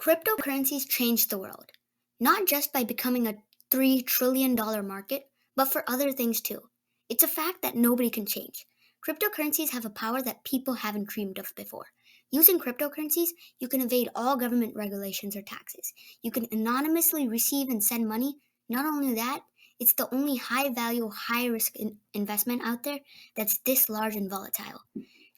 Cryptocurrencies changed the world, not just by becoming a $3 trillion market, but for other things too. It's a fact that nobody can change. Cryptocurrencies have a power that people haven't dreamed of before. Using cryptocurrencies, you can evade all government regulations or taxes. You can anonymously receive and send money. Not only that, it's the only high value, high risk investment out there that's this large and volatile.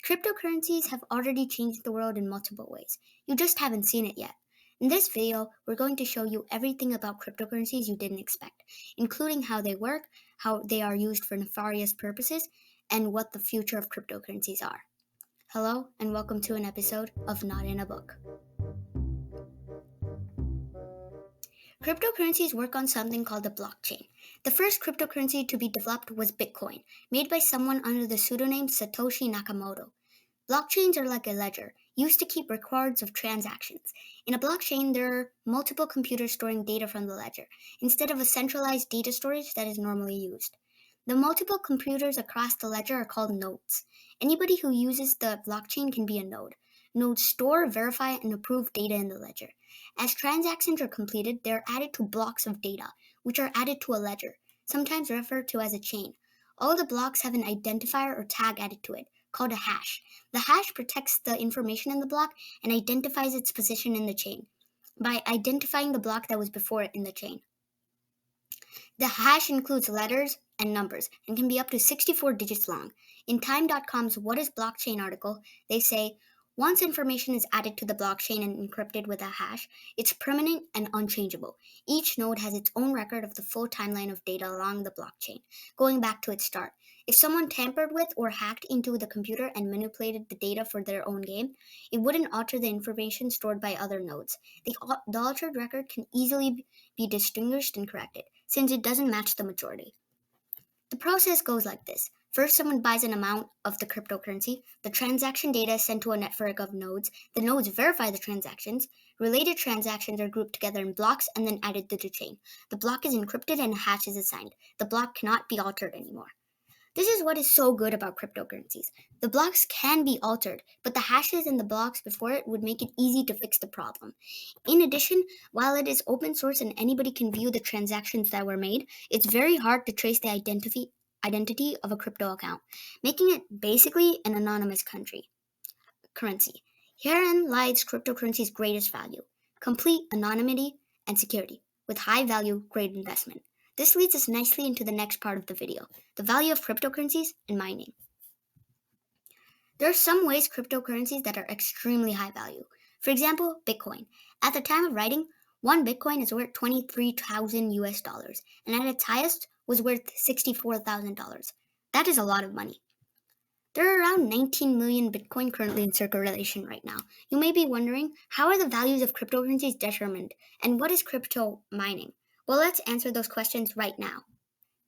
Cryptocurrencies have already changed the world in multiple ways. You just haven't seen it yet. In this video, we're going to show you everything about cryptocurrencies you didn't expect, including how they work, how they are used for nefarious purposes, and what the future of cryptocurrencies are. Hello, and welcome to an episode of Not in a Book. Cryptocurrencies work on something called a blockchain. The first cryptocurrency to be developed was Bitcoin, made by someone under the pseudonym Satoshi Nakamoto. Blockchains are like a ledger, used to keep records of transactions. In a blockchain, there are multiple computers storing data from the ledger, instead of a centralized data storage that is normally used. The multiple computers across the ledger are called nodes. Anybody who uses the blockchain can be a node. Nodes store, verify, and approve data in the ledger. As transactions are completed, they are added to blocks of data, which are added to a ledger, sometimes referred to as a chain. All the blocks have an identifier or tag added to it, called a hash. The hash protects the information in the block and identifies its position in the chain by identifying the block that was before it in the chain. The hash includes letters and numbers and can be up to 64 digits long. In Time.com's What is Blockchain article, they say, once information is added to the blockchain and encrypted with a hash, it's permanent and unchangeable. Each node has its own record of the full timeline of data along the blockchain, going back to its start. If someone tampered with or hacked into the computer and manipulated the data for their own gain, it wouldn't alter the information stored by other nodes. The altered record can easily be distinguished and corrected, since it doesn't match the majority. The process goes like this. First, someone buys an amount of the cryptocurrency. The transaction data is sent to a network of nodes. The nodes verify the transactions. Related transactions are grouped together in blocks and then added to the chain. The block is encrypted and a hash is assigned. The block cannot be altered anymore. This is what is so good about cryptocurrencies. The blocks can be altered, but the hashes in the blocks before it would make it easy to fix the problem. In addition, while it is open source and anybody can view the transactions that were made, it's very hard to trace the identity of a crypto account, making it basically an anonymous currency. Herein lies cryptocurrency's greatest value: complete anonymity and security, with high value, great investment. This leads us nicely into the next part of the video, the value of cryptocurrencies and mining. There are some ways cryptocurrencies that are extremely high value. For example, Bitcoin. At the time of writing, one Bitcoin is worth 23,000 US dollars, and at its highest was worth $64,000. That is a lot of money. There are around 19 million Bitcoin currently in circulation right now. You may be wondering, how are the values of cryptocurrencies determined, and what is crypto mining? Well, let's answer those questions right now.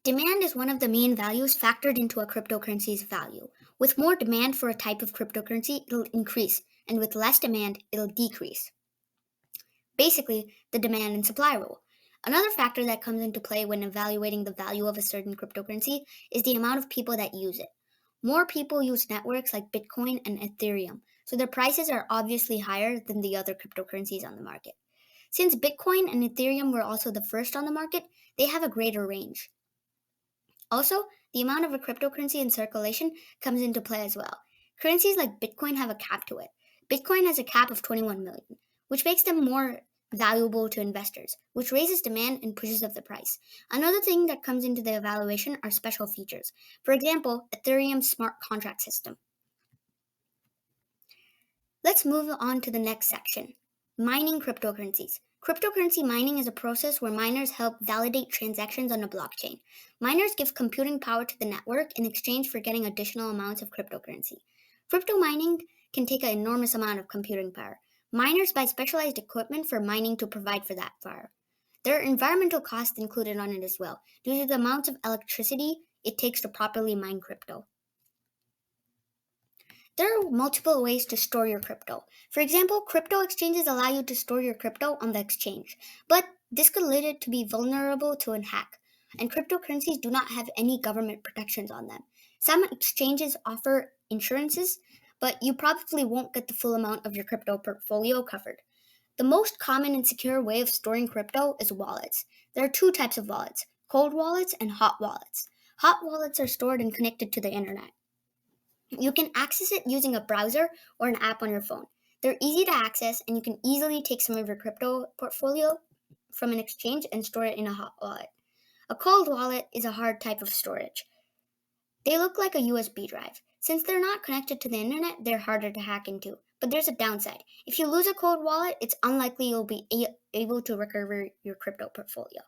Demand is one of the main values factored into a cryptocurrency's value. With more demand for a type of cryptocurrency, it'll increase, and with less demand, it'll decrease. Basically, the demand and supply rule. Another factor that comes into play when evaluating the value of a certain cryptocurrency is the amount of people that use it. More people use networks like Bitcoin and Ethereum, so their prices are obviously higher than the other cryptocurrencies on the market. Since Bitcoin and Ethereum were also the first on the market, they have a greater range. Also, the amount of a cryptocurrency in circulation comes into play as well. Currencies like Bitcoin have a cap to it. Bitcoin has a cap of 21 million, which makes them more valuable to investors, which raises demand and pushes up the price. Another thing that comes into the evaluation are special features. For example, Ethereum's smart contract system. Let's move on to the next section, mining cryptocurrencies. Cryptocurrency mining is a process where miners help validate transactions on a blockchain. Miners give computing power to the network in exchange for getting additional amounts of cryptocurrency. Crypto mining can take an enormous amount of computing power. Miners buy specialized equipment for mining to provide for that power. There are environmental costs included on it as well, due to the amount of electricity it takes to properly mine crypto. There are multiple ways to store your crypto. For example, crypto exchanges allow you to store your crypto on the exchange, but this could lead it to be vulnerable to a hack, and cryptocurrencies do not have any government protections on them. Some exchanges offer insurances, but you probably won't get the full amount of your crypto portfolio covered. The most common and secure way of storing crypto is wallets. There are two types of wallets: cold wallets and hot wallets. Hot wallets are stored and connected to the internet. You can access it using a browser or an app on your phone. They're easy to access, and you can easily take some of your crypto portfolio from an exchange and store it in a hot wallet. A cold wallet is a hard type of storage. They look like a USB drive. Since they're not connected to the internet, they're harder to hack into. But there's a downside. If you lose a cold wallet, it's unlikely you'll be able to recover your crypto portfolio.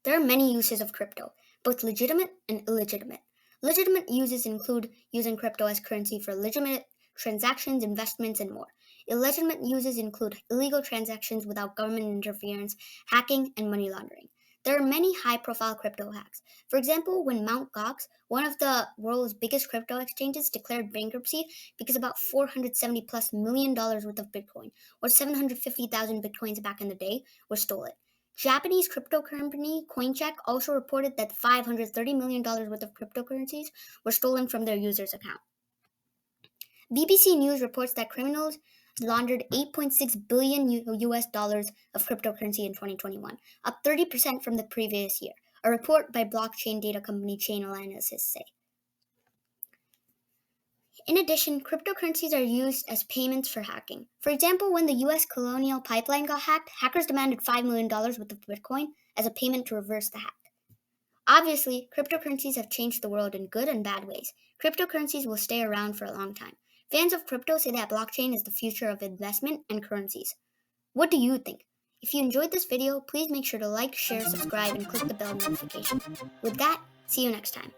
There are many uses of crypto, both legitimate and illegitimate. Legitimate uses include using crypto as currency for legitimate transactions, investments, and more. Illegitimate uses include illegal transactions without government interference, hacking, and money laundering. There are many high-profile crypto hacks. For example, when Mt. Gox, one of the world's biggest crypto exchanges, declared bankruptcy because about $470 plus million worth of Bitcoin, or 750,000 Bitcoins back in the day, were stolen. Japanese crypto company CoinCheck also reported that $530 million worth of cryptocurrencies were stolen from their users' account. BBC News reports that criminals laundered $8.6 billion US dollars of cryptocurrency in 2021, up 30% from the previous year, a report by blockchain data company Chainalysis say. In addition, cryptocurrencies are used as payments for hacking. For example, when the US Colonial Pipeline got hacked, hackers demanded $5 million worth of Bitcoin as a payment to reverse the hack. Obviously, cryptocurrencies have changed the world in good and bad ways. Cryptocurrencies will stay around for a long time. Fans of crypto say that blockchain is the future of investment and currencies. What do you think? If you enjoyed this video, please make sure to like, share, subscribe, and click the bell notification. With that, see you next time.